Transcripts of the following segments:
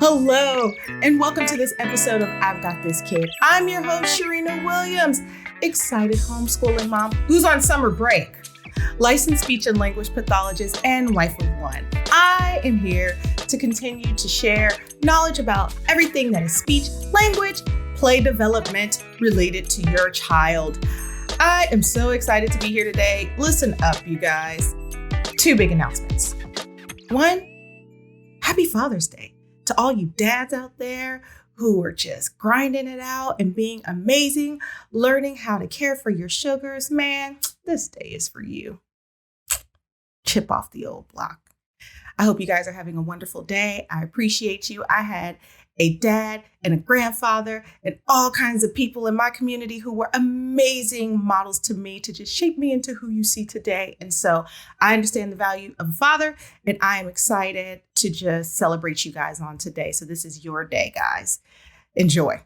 Hello, and welcome to this episode of I've Got This Kid. I'm your host, Cherina Williams, excited homeschooling mom who's on summer break, licensed speech and language pathologist, and wife of one. I am here to continue to share knowledge about everything that is speech, language, play development related to your child. I am so excited to be here today. Listen up, you guys. 2 big announcements. 1, happy Father's Day to all you dads out there who are just grinding it out and being amazing, learning how to care for your sugars. Man, this day is for you. Chip off the old block. I hope you guys are having a wonderful day. I appreciate you. I had a dad and a grandfather and all kinds of people in my community who were amazing models to me to just shape me into who you see today. And so I understand the value of a father, and I am excited to just celebrate you guys on today. So this is your day, guys. Enjoy.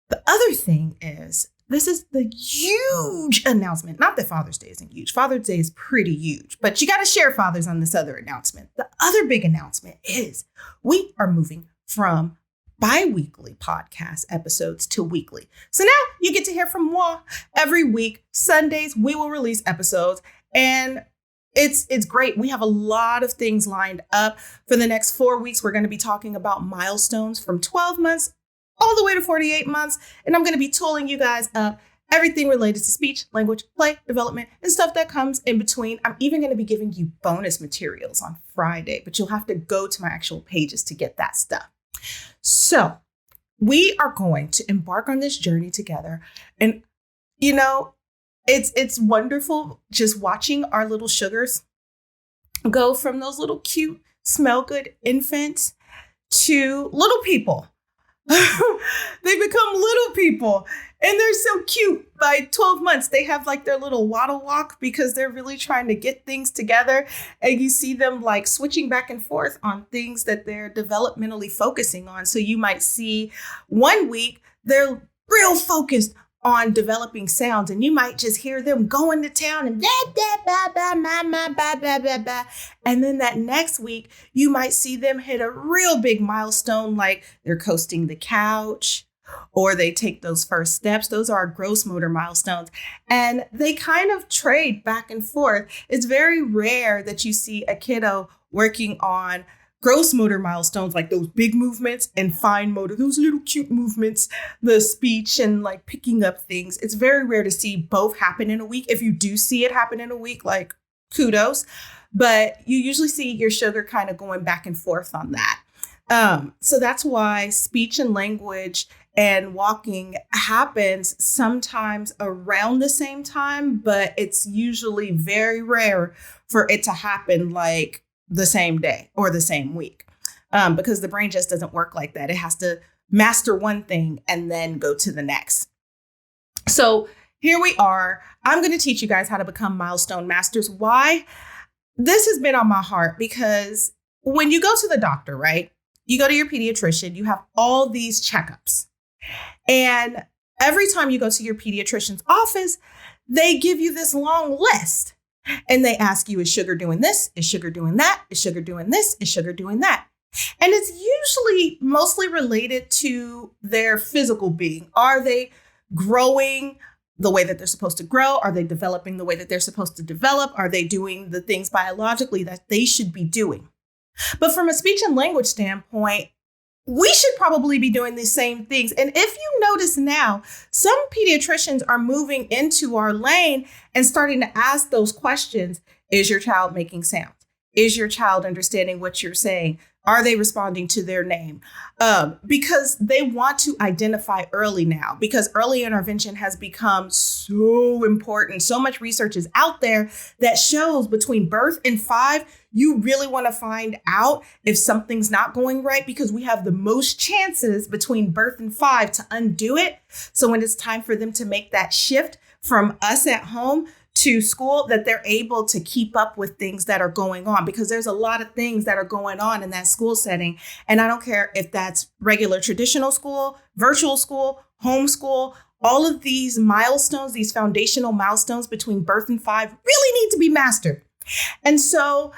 The other thing is, this is the huge announcement. Not that Father's Day isn't huge. Father's Day is pretty huge, but you got to share fathers on this other announcement. The other big announcement is we are moving from bi-weekly podcast episodes to weekly. So now you get to hear from moi every week. Sundays, we will release episodes, and it's great. We have a lot of things lined up. For the next 4 weeks, we're going to be talking about milestones from 12 months all the way to 48 months. And I'm going to be tooling you guys up everything related to speech, language, play, development, and stuff that comes in between. I'm even going to be giving you bonus materials on Friday, but you'll have to go to my actual pages to get that stuff. So we are going to embark on this journey together. And, you know, it's wonderful just watching our little sugars go from those little cute, smell good infants to little people. They become little people, and they're so cute. By 12 months, they have like their little waddle walk because they're really trying to get things together. And you see them like switching back and forth on things that they're developmentally focusing on. So you might see 1 week, they're real focused on developing sounds, and you might just hear them going to town and blah, blah, blah, blah, blah, blah, blah, blah, blah, blah. And then that next week, you might see them hit a real big milestone, like they're coasting the couch or they take those first steps. Those are our gross motor milestones. And they kind of trade back and forth. It's very rare that you see a kiddo working on gross motor milestones, like those big movements, and fine motor, those little cute movements, the speech and like picking up things. It's very rare to see both happen in a week. If you do see it happen in a week, like kudos, but you usually see your sugar kind of going back and forth on that. So that's why speech and language and walking happens sometimes around the same time, but it's usually very rare for it to happen like the same day or the same week, because the brain just doesn't work like that. It has to master one thing and then go to the next. So here we are. I'm going to teach you guys how to become milestone masters. Why? This has been on my heart because when you go to the doctor, right? You go to your pediatrician, you have all these checkups. And every time you go to your pediatrician's office, they give you this long list. And they ask you, is sugar doing this? Is sugar doing that? Is sugar doing this? Is sugar doing that? And it's usually mostly related to their physical being. Are they growing the way that they're supposed to grow? Are they developing the way that they're supposed to develop? Are they doing the things biologically that they should be doing? But from a speech and language standpoint, we should probably be doing the same things. And if you notice now, some pediatricians are moving into our lane and starting to ask those questions. Is your child making sounds? Is your child understanding what you're saying? Are they responding to their name? Because they want to identify early now, because early intervention has become so important. So much research is out there that shows between birth and 5, you really want to find out if something's not going right, because we have the most chances between birth and 5 to undo it. So when it's time for them to make that shift from us at home to school, that they're able to keep up with things that are going on, because there's a lot of things that are going on in that school setting. And I don't care if that's regular traditional school, virtual school, homeschool, all of these milestones, these foundational milestones between birth and 5 really need to be mastered. And so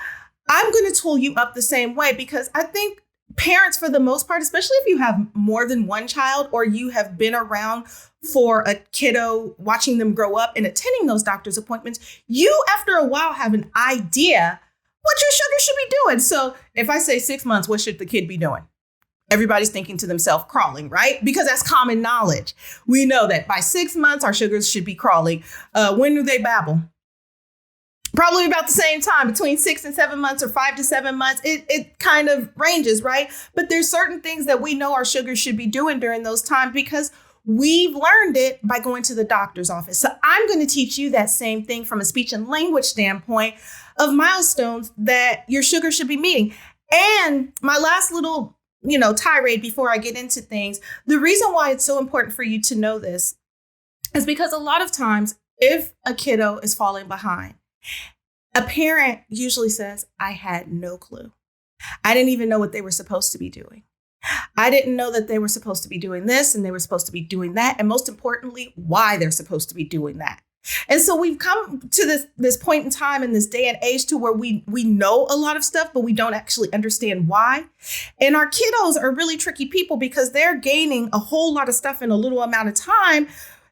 I'm going to tool you up the same way, because I think parents, for the most part, especially if you have more than one child or you have been around for a kiddo, watching them grow up and attending those doctor's appointments, you, after a while, have an idea what your sugar should be doing. So if I say 6 months, what should the kid be doing? Everybody's thinking to themselves, crawling, right? Because that's common knowledge. We know that by 6 months, our sugars should be crawling. When do they babble? Probably about the same time, between 6 and 7 months or 5 to 7 months. It kind of ranges, right? But there's certain things that we know our sugars should be doing during those times because we've learned it by going to the doctor's office. So I'm going to teach you that same thing from a speech and language standpoint of milestones that your sugar should be meeting. And my last little, tirade before I get into things, the reason why it's so important for you to know this is because a lot of times if a kiddo is falling behind, a parent usually says, I had no clue. I didn't even know what they were supposed to be doing. I didn't know that they were supposed to be doing this and they were supposed to be doing that. And most importantly, why they're supposed to be doing that. And so we've come to this point in time in this day and age to where we know a lot of stuff, but we don't actually understand why. And our kiddos are really tricky people because they're gaining a whole lot of stuff in a little amount of time.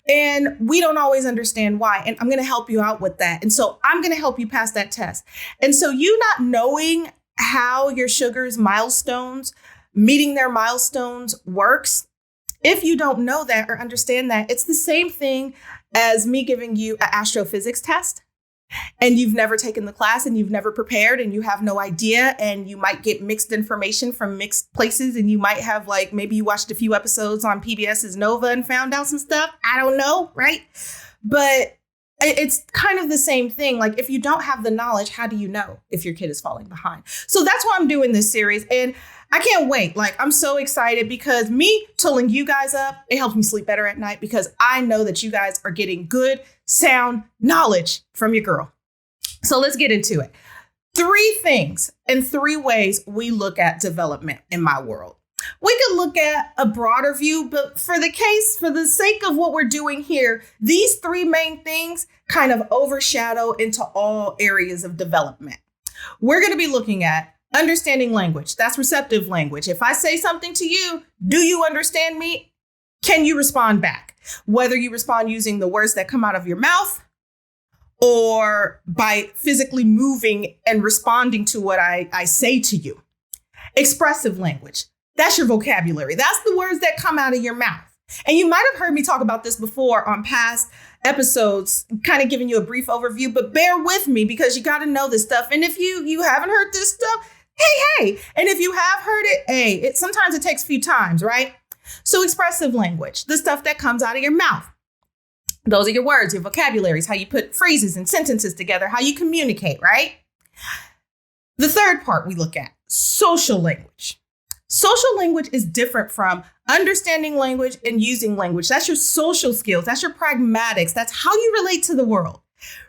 And we don't always understand why. And I'm going to help you out with that. And so I'm going to help you pass that test. And so you not knowing how your sugar's milestones, meeting their milestones works, if you don't know that or understand that, it's the same thing as me giving you an astrophysics test and you've never taken the class and you've never prepared and you have no idea and you might get mixed information from mixed places and you might have maybe you watched a few episodes on PBS's Nova and found out some stuff. I don't know, right? But it's kind of the same thing. Like if you don't have the knowledge, how do you know if your kid is falling behind? So that's why I'm doing this series. And I can't wait. I'm so excited because me tooling you guys up, it helps me sleep better at night because I know that you guys are getting good, sound knowledge from your girl. So let's get into it. 3 things and 3 ways we look at development in my world. We could look at a broader view, but for the sake of what we're doing here, these 3 main things kind of overshadow into all areas of development. We're going to be looking at understanding language. That's receptive language. If I say something to you, do you understand me? Can you respond back? Whether you respond using the words that come out of your mouth or by physically moving and responding to what I say to you. Expressive language. That's your vocabulary. That's the words that come out of your mouth. And you might have heard me talk about this before on past episodes, kind of giving you a brief overview, but bear with me because you got to know this stuff. And if you haven't heard this stuff, hey. And if you have heard it, hey, sometimes it takes a few times, right? So expressive language, the stuff that comes out of your mouth. Those are your words, your vocabularies, how you put phrases and sentences together, how you communicate, right? The third part we look at, social language. Social language is different from understanding language and using language. That's your social skills. That's your pragmatics. That's how you relate to the world.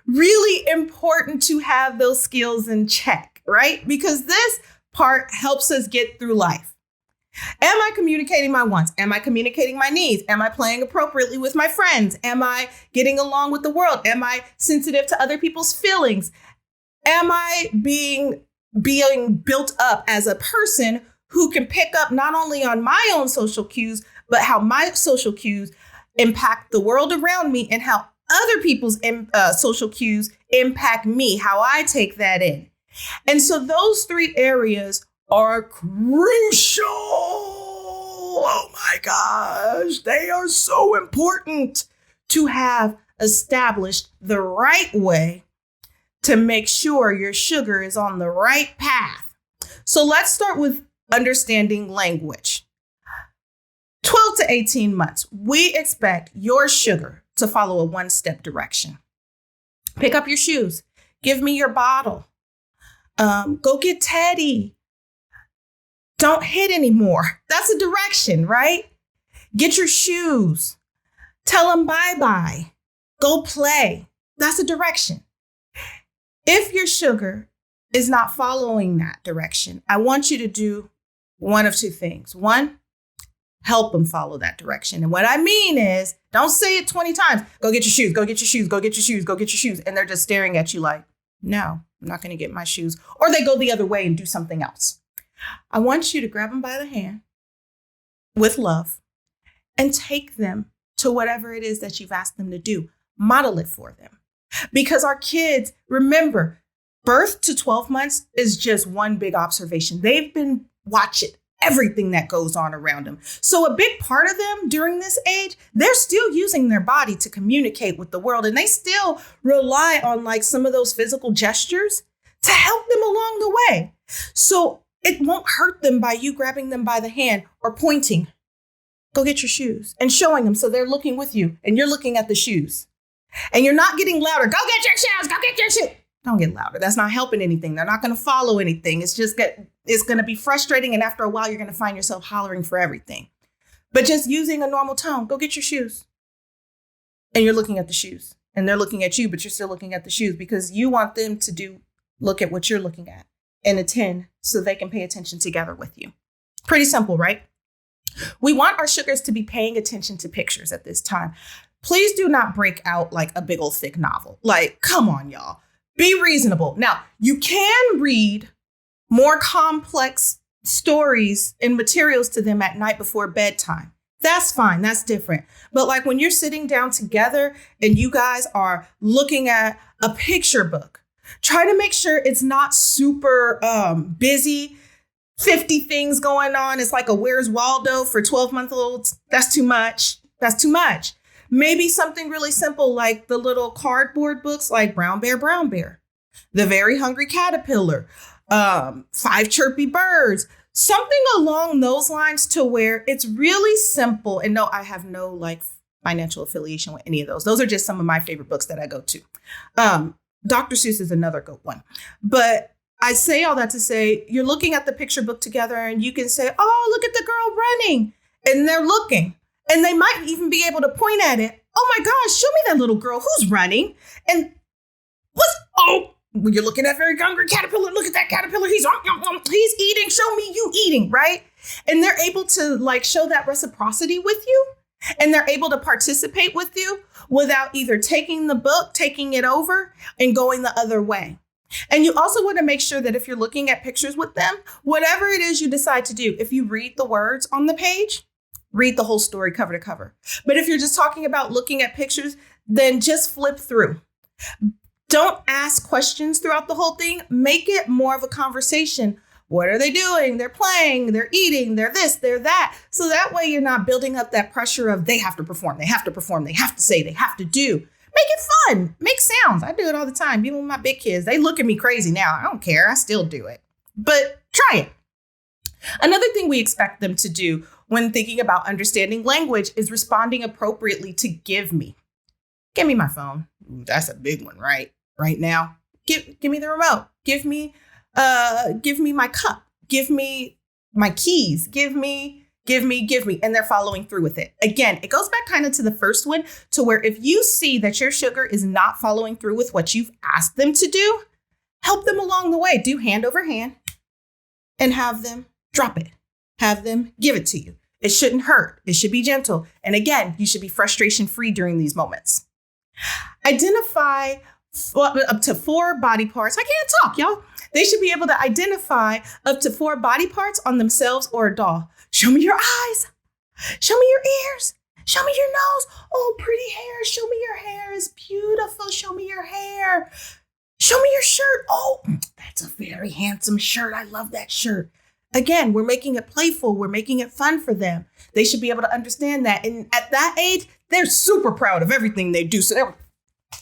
Really important to have those skills in check, right? Because this part helps us get through life. Am I communicating my wants? Am I communicating my needs? Am I playing appropriately with my friends? Am I getting along with the world? Am I sensitive to other people's feelings? Am I being built up as a person who can pick up not only on my own social cues, but how my social cues impact the world around me and how other people's social cues impact me, how I take that in. And so those 3 areas are crucial. Oh my gosh, they are so important to have established the right way to make sure your sugar is on the right path. So let's start with understanding language. 12 to 18 months, we expect your sugar to follow a 1-step direction. Pick up your shoes. Give me your bottle. Go get Teddy. Don't hit anymore. That's a direction, right? Get your shoes. Tell them bye-bye. Go play. That's a direction. If your sugar is not following that direction, I want you to do one of 2 things. 1, help them follow that direction. And what I mean is, don't say it 20 times. Go get your shoes, go get your shoes, go get your shoes, go get your shoes. And they're just staring at you like, no, I'm not going to get my shoes. Or they go the other way and do something else. I want you to grab them by the hand with love and take them to whatever it is that you've asked them to do. Model it for them. Because our kids, remember, birth to 12 months is just one big observation. They've been watching everything that goes on around them. So a big part of them during this age, they're still using their body to communicate with the world. And they still rely on like some of those physical gestures to help them along the way. So it won't hurt them by you grabbing them by the hand or pointing, go get your shoes, and showing them so they're looking with you and you're looking at the shoes. And you're not getting louder, go get your shoes, go get your shoes. Don't get louder. That's not helping anything. They're not going to follow anything. It's going to be frustrating. And after a while, you're going to find yourself hollering for everything. But just using a normal tone, go get your shoes. And you're looking at the shoes and they're looking at you, but you're still looking at the shoes because you want them to look at what you're looking at and attend so they can pay attention together with you. Pretty simple, right? We want our sugars to be paying attention to pictures at this time. Please do not break out like a big old thick novel. Like, come on, y'all. Be reasonable. Now, you can read more complex stories and materials to them at night before bedtime. That's fine. That's different. But like when you're sitting down together and you guys are looking at a picture book, try to make sure it's not super busy, 50 things going on. It's like a Where's Waldo for 12-month-olds. That's too much. That's too much. Maybe something really simple like the little cardboard books like Brown Bear, The Very Hungry Caterpillar, 5 Chirpy Birds, something along those lines to where it's really simple. And no, I have no like financial affiliation with any of those. Those are just some of my favorite books that I go to. Dr. Seuss is another good one. But I say all that to say, you're looking at the picture book together and you can say, oh, look at the girl running. And they're looking. And they might even be able to point at it. Oh my gosh, show me that little girl who's running. And when you're looking at Very Hungry Caterpillar, look at that caterpillar. He's eating. Show me you eating, right? And they're able to like show that reciprocity with you. And they're able to participate with you without either taking the book, taking it over, and going the other way. And you also want to make sure that if you're looking at pictures with them, whatever it is you decide to do, if you read the words on the page, read the whole story cover to cover. But if you're just talking about looking at pictures, then just flip through. Don't ask questions throughout the whole thing. Make it more of a conversation. What are they doing? They're playing, they're eating, they're this, they're that. So that way you're not building up that pressure of they have to perform, they have to perform, they have to say, they have to do. Make it fun. Make sounds. I do it all the time. Even with my big kids, they look at me crazy now. I don't care. I still do it. But try it. Another thing we expect them to do when thinking about understanding language is responding appropriately to give me. Give me my phone. Ooh, that's a big one, right? Right now. Give me the remote. Give me my cup. Give me my keys. Give me. And they're following through with it. Again, it goes back kind of to the first one to where if you see that your sugar is not following through with what you've asked them to do, help them along the way. Do hand over hand and have them drop it. Have them give it to you. It shouldn't hurt. It should be gentle. And again, you should be frustration free during these moments. Identify up to 4 body parts. I can't talk, y'all. They should be able to identify up to 4 body parts on themselves or a doll. Show me your eyes. Show me your ears. Show me your nose. Oh, pretty hair. Show me your hair is beautiful. Show me your hair. Show me your shirt. Oh, that's a very handsome shirt. I love that shirt. Again, we're making it playful. We're making it fun for them. They should be able to understand that. And at that age, they're super proud of everything they do. So they're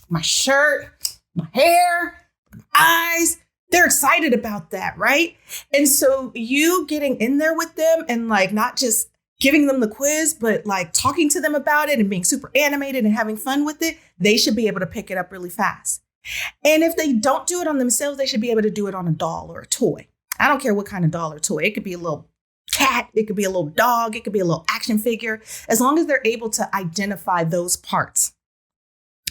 my shirt, my hair, my eyes. They're excited about that, right? And so you getting in there with them and like not just giving them the quiz, but like talking to them about it and being super animated and having fun with it, they should be able to pick it up really fast. And if they don't do it on themselves, they should be able to do it on a doll or a toy. I don't care what kind of doll or toy. It could be a little cat. It could be a little dog. It could be a little action figure, as long as they're able to identify those parts.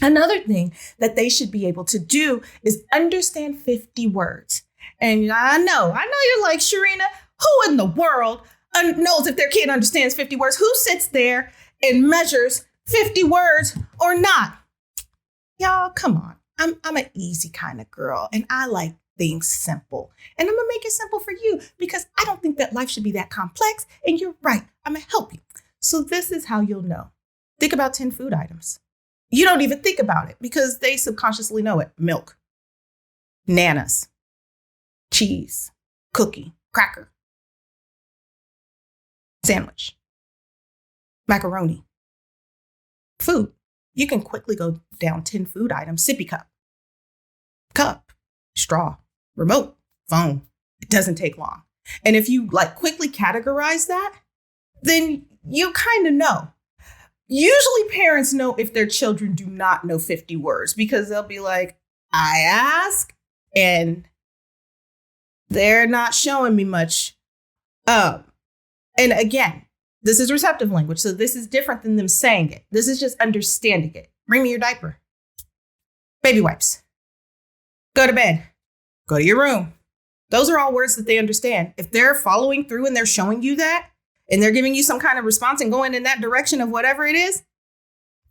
Another thing that they should be able to do is understand 50 words. And I know you're like, Cherina, who in the world knows if their kid understands 50 words? Who sits there and measures 50 words or not? Y'all, come on. I'm an easy kind of girl and I like things simple. And I'm going to make it simple for you because I don't think that life should be that complex. And you're right. I'm going to help you. So this is how you'll know. Think about 10 food items. You don't even think about it because they subconsciously know it. Milk, nanas, cheese, cookie, cracker, sandwich, macaroni, food. You can quickly go down 10 food items. Sippy cup, straw, remote, phone. It doesn't take long. And if you quickly categorize that, then you kind of know. Usually parents know if their children do not know 50 words because they'll be like, I ask and they're not showing me much. And again, this is receptive language. So this is different than them saying it. This is just understanding it. Bring me your diaper. Baby wipes. Go to bed. Go to your room. Those are all words that they understand. If they're following through and they're showing you that, and they're giving you some kind of response and going in that direction of whatever it is,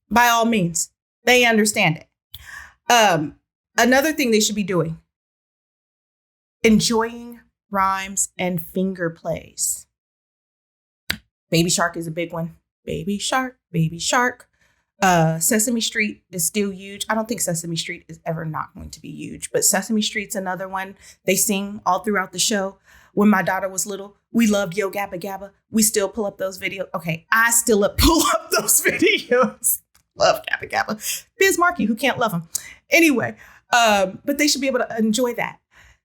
by all means, they understand it. Another thing they should be doing, enjoying rhymes and finger plays. Baby Shark is a big one. Baby Shark, Baby Shark. Sesame Street is still huge. I don't think Sesame Street is ever not going to be huge, but Sesame Street's another one. They sing all throughout the show. When my daughter was little, we loved Yo Gabba Gabba. We still pull up those videos. Okay, I still pull up those videos. Love Gabba Gabba. Biz Markie, who can't love them? Anyway, but they should be able to enjoy that.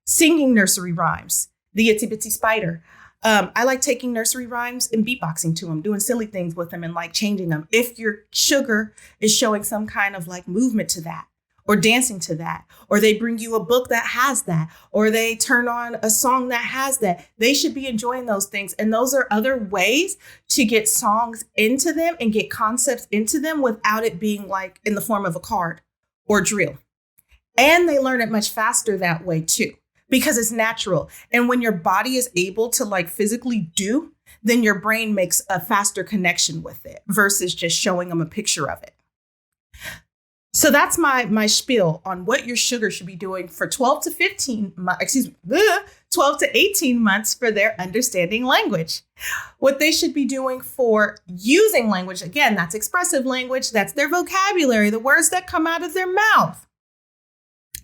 Singing nursery rhymes. The Itsy Bitsy Spider. I like taking nursery rhymes and beatboxing to them, doing silly things with them and changing them. If your sugar is showing some kind of movement to that or dancing to that, or they bring you a book that has that, or they turn on a song that has that, they should be enjoying those things. And those are other ways to get songs into them and get concepts into them without it being in the form of a card or drill. And they learn it much faster that way too. Because it's natural. And when your body is able to physically do, then your brain makes a faster connection with it versus just showing them a picture of it. So that's my spiel on what your sugar should be doing for 12 to 18 months for their understanding language. What they should be doing for using language. Again, that's expressive language. That's their vocabulary, the words that come out of their mouth.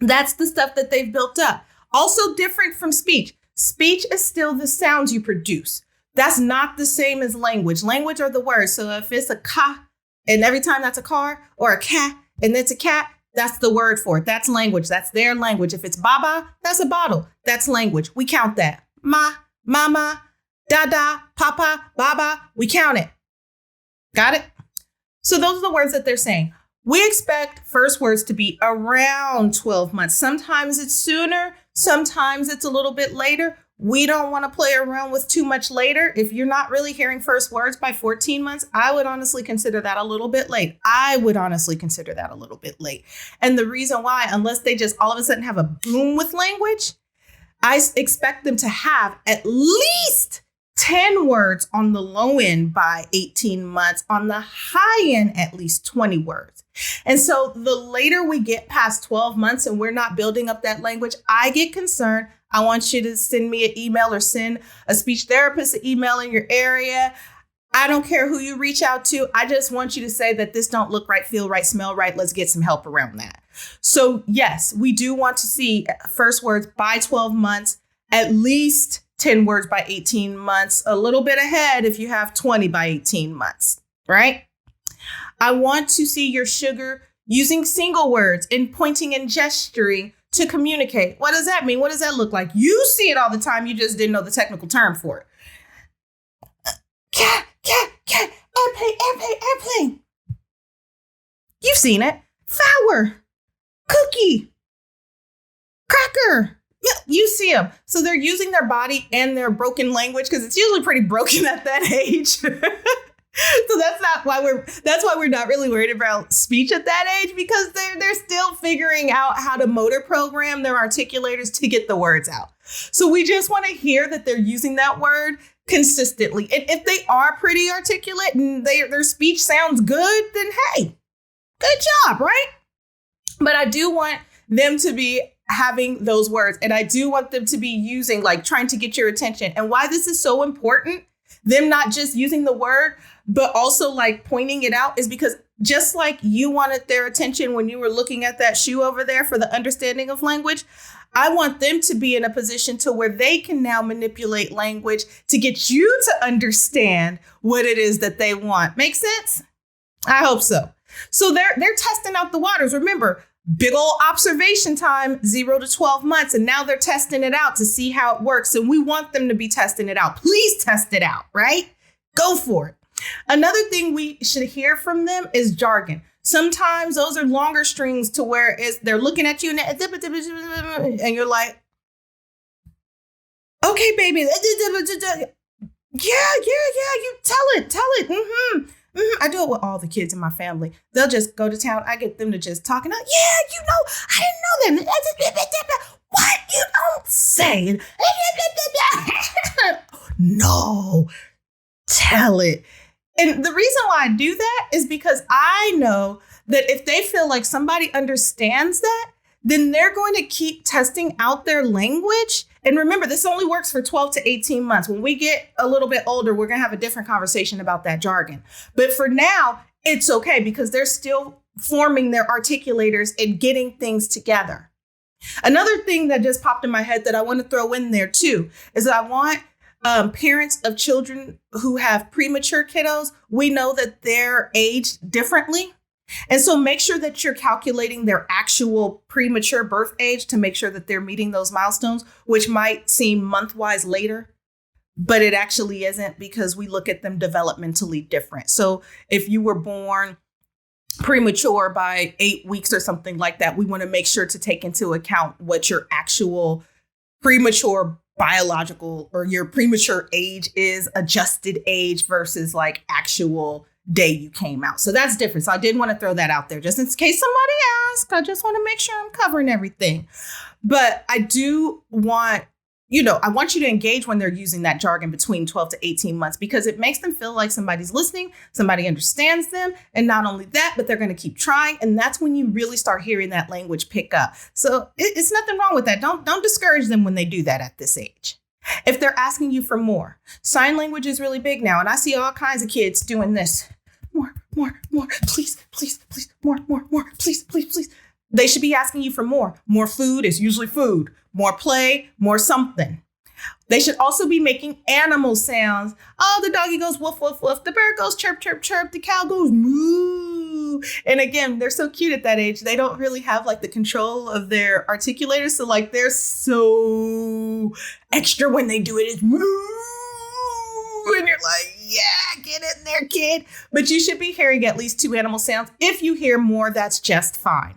That's the stuff that they've built up. Also different from speech. Speech is still the sounds you produce. That's not the same as language. Language are the words. So if it's a ka, and every time that's a car, or a cat, and it's a cat, that's the word for it. That's language. That's their language. If it's baba, that's a bottle. That's language. We count that. Ma, mama, dada, papa, baba. We count it. Got it? So those are the words that they're saying. We expect first words to be around 12 months. Sometimes it's sooner. Sometimes it's a little bit later. We don't want to play around with too much later. If you're not really hearing first words by 14 months, I would honestly consider that a little bit late. And the reason why, unless they just all of a sudden have a boom with language, I expect them to have at least 10 words on the low end by 18 months, on the high end, at least 20 words. And so the later we get past 12 months and we're not building up that language, I get concerned. I want you to send me an email or send a speech therapist an email in your area. I don't care who you reach out to. I just want you to say that this don't look right, feel right, smell right. Let's get some help around that. So yes, we do want to see first words by 12 months, at least 10 words by 18 months, a little bit ahead if you have 20 by 18 months, right? I want to see your sugar using single words and pointing and gesturing to communicate. What does that mean? What does that look like? You see it all the time. You just didn't know the technical term for it. Cat, airplane, airplane, airplane. You've seen it. Flour, cookie, cracker. Yeah, you see them. So they're using their body and their broken language because it's usually pretty broken at that age. So that's why we're not really worried about speech at that age, because they're still figuring out how to motor program their articulators to get the words out. So we just want to hear that they're using that word consistently. And if they are pretty articulate and their speech sounds good, then hey, good job, right? But I do want them to be having those words. And I do want them to be using, like, trying to get your attention. And why this is so important, them not just using the word, but also like pointing it out, is because just like you wanted their attention when you were looking at that shoe over there for the understanding of language, I want them to be in a position to where they can now manipulate language to get you to understand what it is that they want. Make sense? I hope so. So they're testing out the waters. Remember, big old observation time, 0 to 12 months. And now they're testing it out to see how it works. And we want them to be testing it out. Please test it out, right? Go for it. Another thing we should hear from them is jargon. Sometimes those are longer strings to where they're looking at you and you're like, okay, baby. Yeah, you tell it. I do it with all the kids in my family. They'll just go to town. I get them to just talk and I didn't know them. What? You don't say. No, tell it. And the reason why I do that is because I know that if they feel like somebody understands that, then they're going to keep testing out their language. And remember, this only works for 12 to 18 months. When we get a little bit older, we're going to have a different conversation about that jargon. But for now, it's okay because they're still forming their articulators and getting things together. Another thing that just popped in my head that I want to throw in there too is that I want parents of children who have premature kiddos. We know that they're aged differently. And so make sure that you're calculating their actual premature birth age to make sure that they're meeting those milestones, which might seem month-wise later, but it actually isn't because we look at them developmentally different. So if you were born premature by 8 weeks or something like that, we want to make sure to take into account what your actual premature biological or your premature age is, adjusted age versus like actual day you came out. So that's different. So I did want to throw that out there just in case somebody asked. I just want to make sure I'm covering everything. But I do want, I want you to engage when they're using that jargon between 12 to 18 months because it makes them feel like somebody's listening, somebody understands them. And not only that, but they're going to keep trying. And that's when you really start hearing that language pick up. So it's nothing wrong with that. Don't discourage them when they do that at this age. If they're asking you for more, sign language is really big now. And I see all kinds of kids doing this. More, please, more, please. They should be asking you for more. More food is usually food. More play, more something. They should also be making animal sounds. Oh, the doggy goes woof, woof, woof. The bird goes chirp, chirp, chirp. The cow goes moo. And again, they're so cute at that age. They don't really have like the control of their articulators. So like they're so extra when they do it. It's moo. And you're like, yeah, get in there, kid. But you should be hearing at least 2 animal sounds. If you hear more, that's just fine.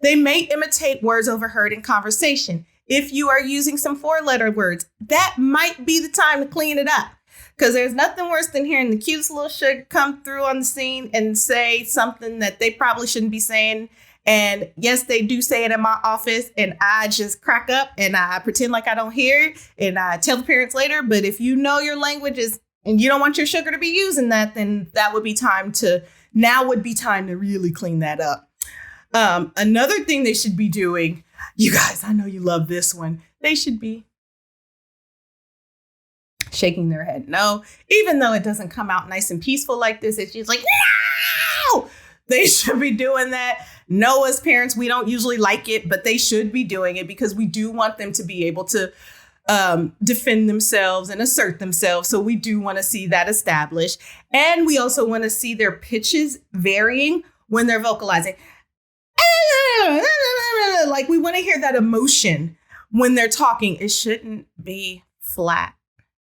They may imitate words overheard in conversation. If you are using some 4-letter words, that might be the time to clean it up. Because there's nothing worse than hearing the cutest little sugar come through on the scene and say something that they probably shouldn't be saying. And yes, they do say it in my office and I just crack up and I pretend like I don't hear it and I tell the parents later. But if you know your language is and you don't want your sugar to be using that, then now would be time to really clean that up. Another thing they should be doing, you guys, I know you love this one. They should be shaking their head. No, even though it doesn't come out nice and peaceful like this, it's just like, no, they should be doing that. No, as parents, we don't usually like it, but they should be doing it because we do want them to be able to defend themselves and assert themselves. So we do want to see that established. And we also want to see their pitches varying when they're vocalizing. Like we want to hear that emotion when they're talking. It shouldn't be flat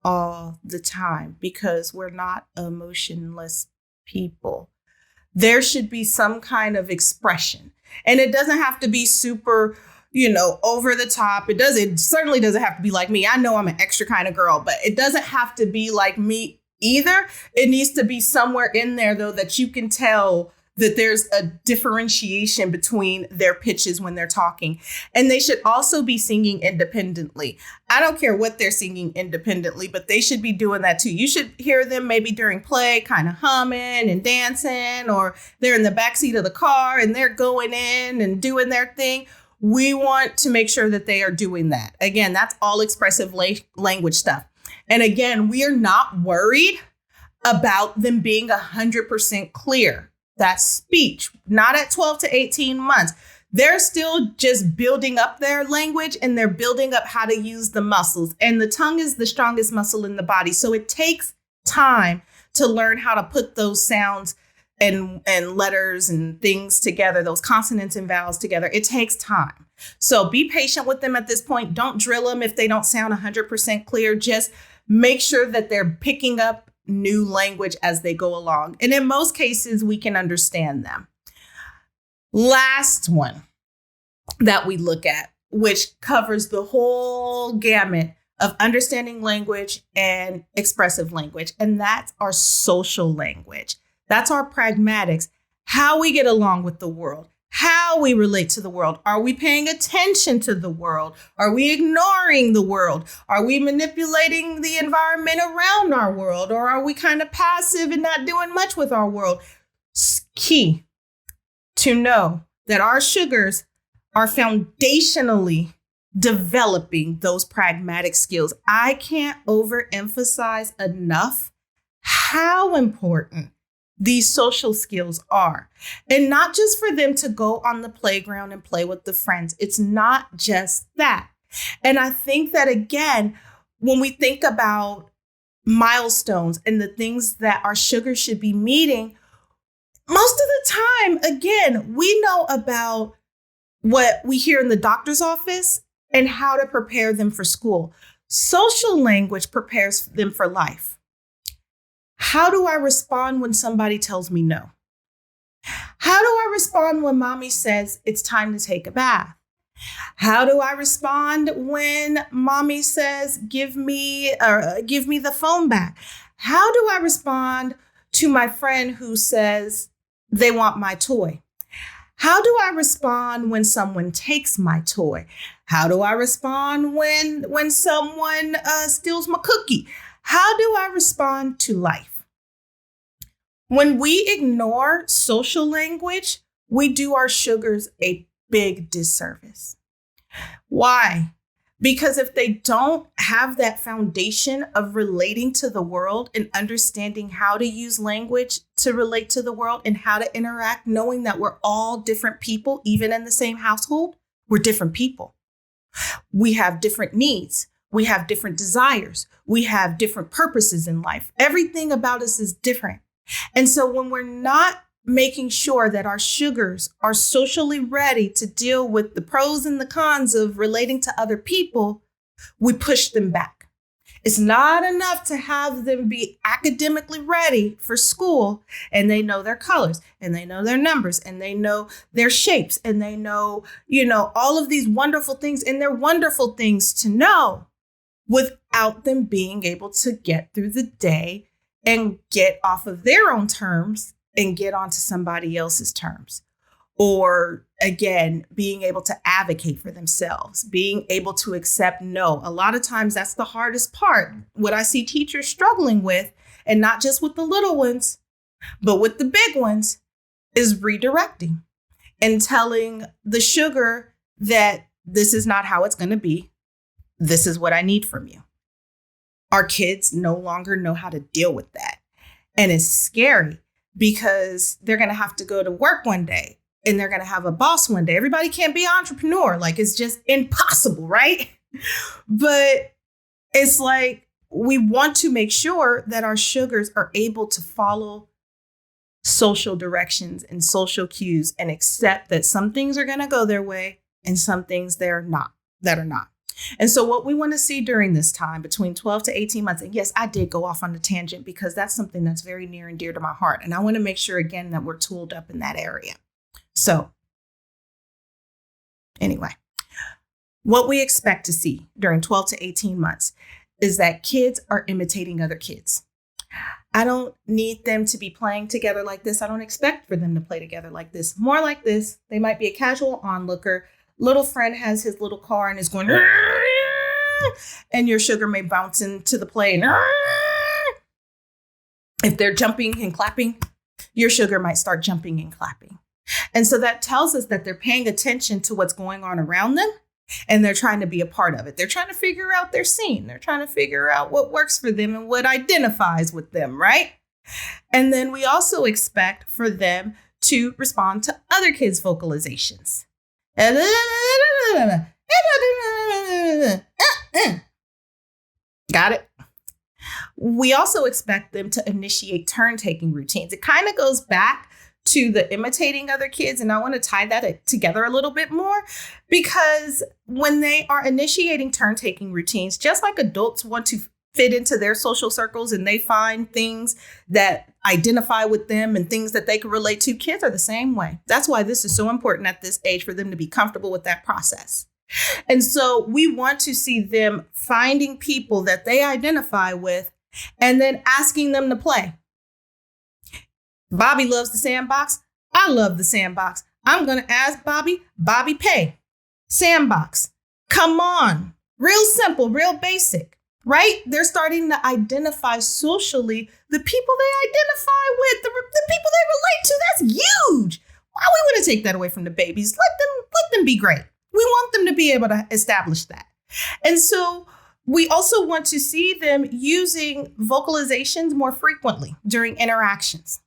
all the time because we're not emotionless people. There should be some kind of expression, and it doesn't have to be super, over the top. It certainly doesn't have to be like me. I know I'm an extra kind of girl, but it doesn't have to be like me either. It needs to be somewhere in there though, that you can tell that there's a differentiation between their pitches when they're talking. And they should also be singing independently. I don't care what they're singing independently, but they should be doing that too. You should hear them maybe during play, kind of humming and dancing, or they're in the backseat of the car and they're going in and doing their thing. We want to make sure that they are doing that. Again, that's all expressive language stuff. And again, we are not worried about them being 100% clear. That's speech, not at 12 to 18 months. They're still just building up their language, and they're building up how to use the muscles. And the tongue is the strongest muscle in the body. So it takes time to learn how to put those sounds and letters and things together, those consonants and vowels together. It takes time. So be patient with them at this point. Don't drill them if they don't sound 100% clear. Just make sure that they're picking up new language as they go along. And in most cases, we can understand them. Last one that we look at, which covers the whole gamut of understanding language and expressive language, and that's our social language. That's our pragmatics, how we get along with the world, how we relate to the world. Are we paying attention to the world? Are we ignoring the world? Are we manipulating the environment around our world? Or are we kind of passive and not doing much with our world? It's key to know that our sugars are foundationally developing those pragmatic skills. I can't overemphasize enough how important these social skills are. And not just for them to go on the playground and play with the friends. It's not just that. And I think that, again, when we think about milestones and the things that our sugar should be meeting, most of the time, again, we know about what we hear in the doctor's office and how to prepare them for school. Social language prepares them for life. How do I respond when somebody tells me no? How do I respond when mommy says it's time to take a bath? How do I respond when mommy says, give me the phone back? How do I respond to my friend who says they want my toy? How do I respond when someone takes my toy? How do I respond when someone steals my cookie? How do I respond to life? When we ignore social language, we do our sugars a big disservice. Why? Because if they don't have that foundation of relating to the world and understanding how to use language to relate to the world and how to interact, knowing that we're all different people, even in the same household, we're different people. We have different needs. We have different desires. We have different purposes in life. Everything about us is different. And so when we're not making sure that our sugars are socially ready to deal with the pros and the cons of relating to other people, we push them back. It's not enough to have them be academically ready for school and they know their colors and they know their numbers and they know their shapes and they know, all of these wonderful things, and they're wonderful things to know, without them being able to get through the day and get off of their own terms and get onto somebody else's terms. Or again, being able to advocate for themselves, being able to accept no. A lot of times that's the hardest part. What I see teachers struggling with, and not just with the little ones, but with the big ones, is redirecting and telling the sugar that this is not how it's going to be. This is what I need from you. Our kids no longer know how to deal with that. And it's scary because they're going to have to go to work one day and they're going to have a boss one day. Everybody can't be an entrepreneur. Like, it's just impossible, right? But it's like, we want to make sure that our sugars are able to follow social directions and social cues and accept that some things are going to go their way and some things that are not. And so what we want to see during this time between 12 to 18 months, and yes, I did go off on a tangent because that's something that's very near and dear to my heart. And I want to make sure, again, that we're tooled up in that area. So anyway, what we expect to see during 12 to 18 months is that kids are imitating other kids. I don't need them to be playing together like this. I don't expect for them to play together like this. More like this. They might be a casual onlooker. Little friend has his little car and is going, and your sugar may bounce into the play. If they're jumping and clapping, your sugar might start jumping and clapping. And so that tells us that they're paying attention to what's going on around them and they're trying to be a part of it. They're trying to figure out their scene. They're trying to figure out what works for them and what identifies with them, right? And then we also expect for them to respond to other kids' vocalizations. Got it? We also expect them to initiate turn-taking routines. It kind of goes back to the imitating other kids, and I want to tie that together a little bit more, because when they are initiating turn-taking routines, just like adults want to fit into their social circles and they find things that identify with them and things that they can relate to, kids are the same way. That's why this is so important at this age for them to be comfortable with that process. And so we want to see them finding people that they identify with and then asking them to play. Bobby loves the sandbox. I love the sandbox. I'm going to ask Bobby, pay. Sandbox. Come on. Real simple, real basic, right? They're starting to identify socially the people they identify with, the people they relate to. That's huge. Why we want to take that away from the babies? Let them be great. We want them to be able to establish that. And so we also want to see them using vocalizations more frequently during interactions.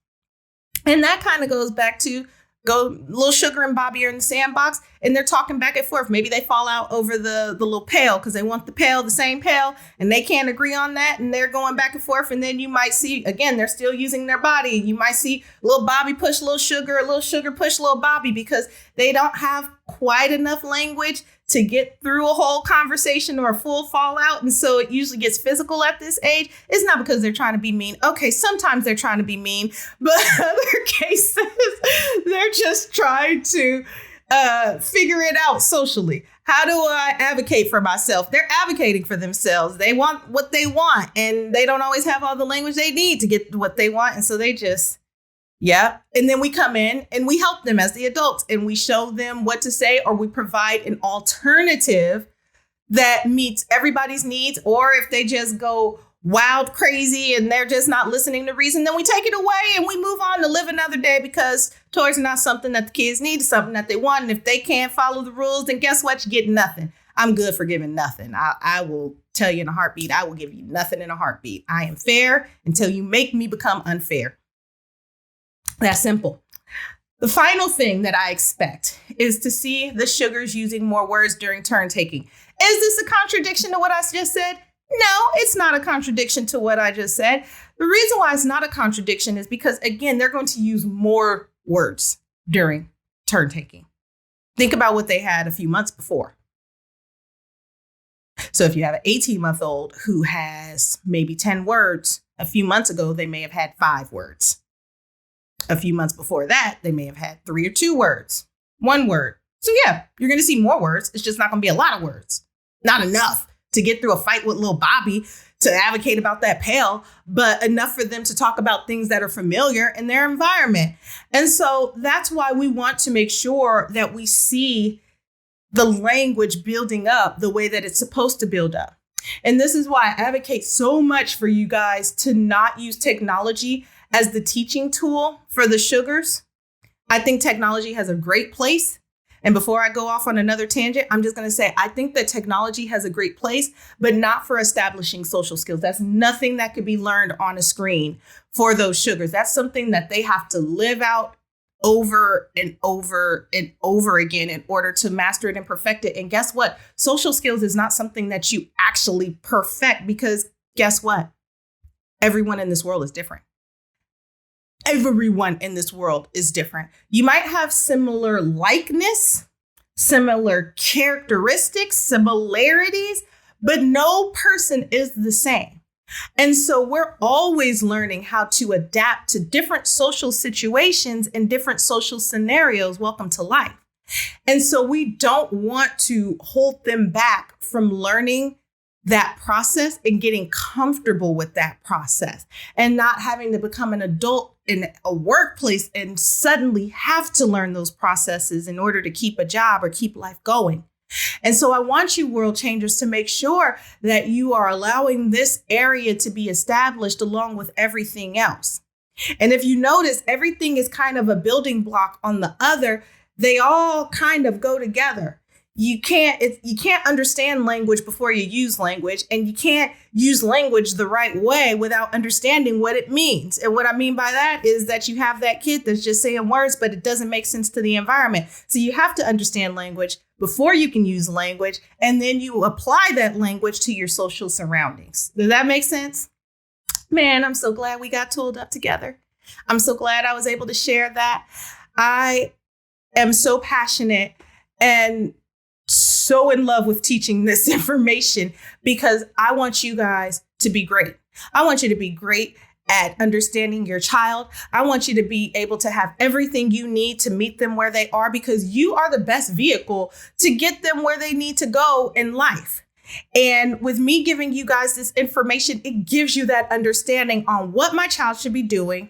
And that kind of goes back to little Sugar and Bobby are in the sandbox and they're talking back and forth. Maybe they fall out over the little pail because they want the same pail, and they can't agree on that. And they're going back and forth. And then you might see, again, they're still using their body. You might see little Bobby push little Sugar push little Bobby, because they don't have quite enough language to get through a whole conversation or a full fallout. And so it usually gets physical at this age. It's not because they're trying to be mean. Okay, sometimes they're trying to be mean, but in other cases, they're just trying to figure it out socially. How do I advocate for myself? They're advocating for themselves. They want what they want, and they don't always have all the language they need to get what they want. And so they just, yeah. And then we come in and we help them as the adults, and we show them what to say, or we provide an alternative that meets everybody's needs. Or if they just go wild crazy and they're just not listening to reason, then we take it away and we move on to live another day, because toys are not something that the kids need. It's something that they want. And if they can't follow the rules, then guess what? You get nothing. I'm good for giving nothing. I will tell you in a heartbeat, I will give you nothing in a heartbeat. I am fair until you make me become unfair. That's simple. The final thing that I expect is to see the Sugars using more words during turn taking. Is this a contradiction to what I just said? No, it's not a contradiction to what I just said. The reason why it's not a contradiction is because, again, they're going to use more words during turn taking. Think about what they had a few months before. So if you have an 18-month-old who has maybe 10 words, a few months ago, they may have had 5 words. A few months before that, they may have had 3 or 2 words, 1 word. So yeah, you're going to see more words. It's just not going to be a lot of words. Not enough to get through a fight with little Bobby to advocate about that pail, but enough for them to talk about things that are familiar in their environment. And so that's why we want to make sure that we see the language building up the way that it's supposed to build up. And this is why I advocate so much for you guys to not use technology as the teaching tool for the Sugars. I think technology has a great place. And before I go off on another tangent, I'm just going to say, I think that technology has a great place, but not for establishing social skills. That's nothing that could be learned on a screen for those Sugars. That's something that they have to live out over and over and over again in order to master it and perfect it. And guess what? Social skills is not something that you actually perfect, because guess what? Everyone in this world is different. Everyone in this world is different. You might have similar likeness, similar characteristics, similarities, but no person is the same. And so we're always learning how to adapt to different social situations and different social scenarios. Welcome to life. And so we don't want to hold them back from learning that process and getting comfortable with that process, and not having to become an adult in a workplace and suddenly have to learn those processes in order to keep a job or keep life going. And so I want you, world changers, to make sure that you are allowing this area to be established along with everything else. And if you notice, everything is kind of a building block on the other. They all kind of go together. You can't understand language before you use language, and you can't use language the right way without understanding what it means. And what I mean by that is that you have that kid that's just saying words, but it doesn't make sense to the environment. So you have to understand language before you can use language, and then you apply that language to your social surroundings. Does that make sense? Man, I'm so glad we got tooled up together. I'm so glad I was able to share that. I am so passionate and so in love with teaching this information because I want you guys to be great. I want you to be great at understanding your child. I want you to be able to have everything you need to meet them where they are, because you are the best vehicle to get them where they need to go in life. And with me giving you guys this information, it gives you that understanding on what my child should be doing.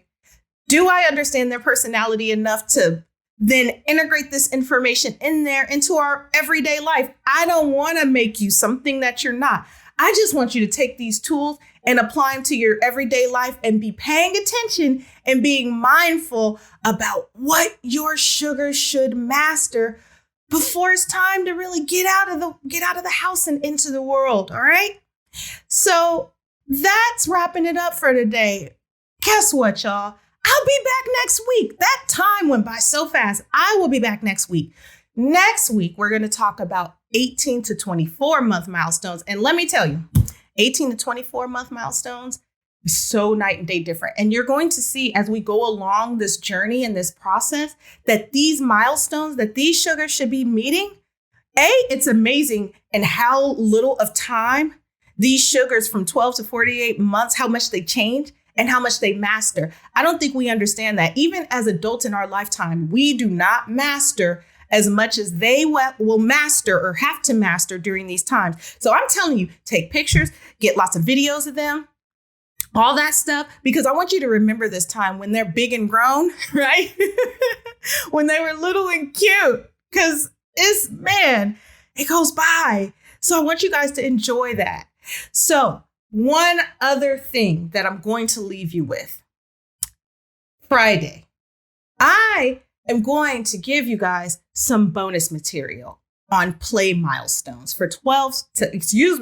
Do I understand their personality enough to then integrate this information in there into our everyday life? I don't want to make you something that you're not. I just want you to take these tools and apply them to your everyday life and be paying attention and being mindful about what your sugar should master before it's time to really get out of the house and into the world. All right. So that's wrapping it up for today. Guess what, y'all? I'll be back next week. That time went by so fast. I will be back next week. Next week, we're going to talk about 18 to 24 month milestones. And let me tell you, 18 to 24 month milestones is so night and day different. And you're going to see as we go along this journey and this process that these milestones, that these sugars should be meeting. It's amazing and how little of time these sugars from 12 to 48 months, how much they change and how much they master. I don't think we understand that. Even as adults in our lifetime, we do not master as much as they will master or have to master during these times. So I'm telling you, take pictures, get lots of videos of them, all that stuff, because I want you to remember this time when they're big and grown, right? When they were little and cute, because it goes by. So I want you guys to enjoy that. So one other thing that I'm going to leave you with. Friday, I am going to give you guys some bonus material on play milestones for 12 to 18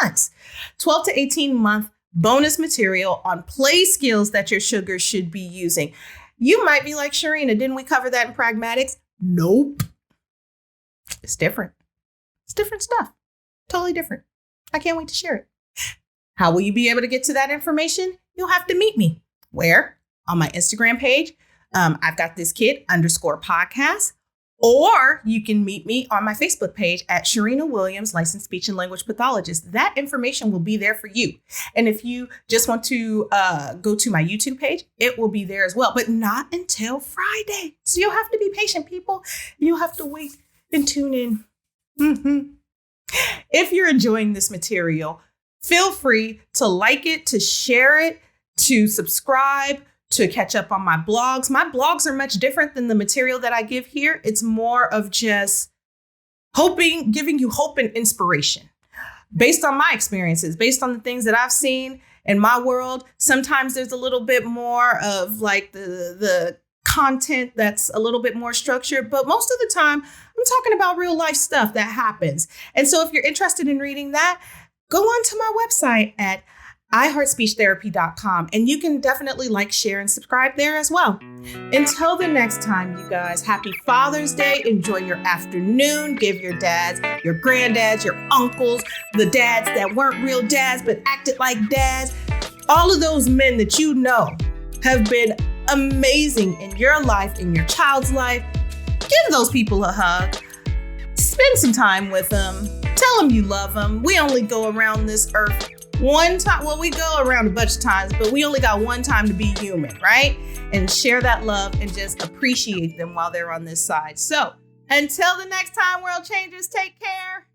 months. 12 to 18 month bonus material on play skills that your sugar should be using. You might be like, Cherina, didn't we cover that in pragmatics? Nope. It's different. It's different stuff. Totally different. I can't wait to share it. How will you be able to get to that information? You'll have to meet me. Where? On my Instagram page. I've got this kid _podcast. Or you can meet me on my Facebook page at Cherina Williams, licensed speech and language pathologist. That information will be there for you. And if you just want to go to my YouTube page, it will be there as well, but not until Friday. So you'll have to be patient, people. You'll have to wait and tune in. If you're enjoying this material, feel free to like it, to share it, to subscribe, to catch up on my blogs. My blogs are much different than the material that I give here. It's more of just giving you hope and inspiration based on my experiences, based on the things that I've seen in my world. Sometimes there's a little bit more of like the content that's a little bit more structured, but most of the time I'm talking about real life stuff that happens. And so if you're interested in reading that, go on to my website at iHeartSpeechTherapy.com, and you can definitely like, share, and subscribe there as well. Until the next time, you guys, happy Father's Day. Enjoy your afternoon. Give your dads, your granddads, your uncles, the dads that weren't real dads but acted like dads, all of those men that you know have been amazing in your life, in your child's life. Give those people a hug. Spend some time with them. Tell them you love them. We only go around this earth one time. Well, we go around a bunch of times, but we only got one time to be human, right? And share that love and just appreciate them while they're on this side. So until the next time, world changers, take care.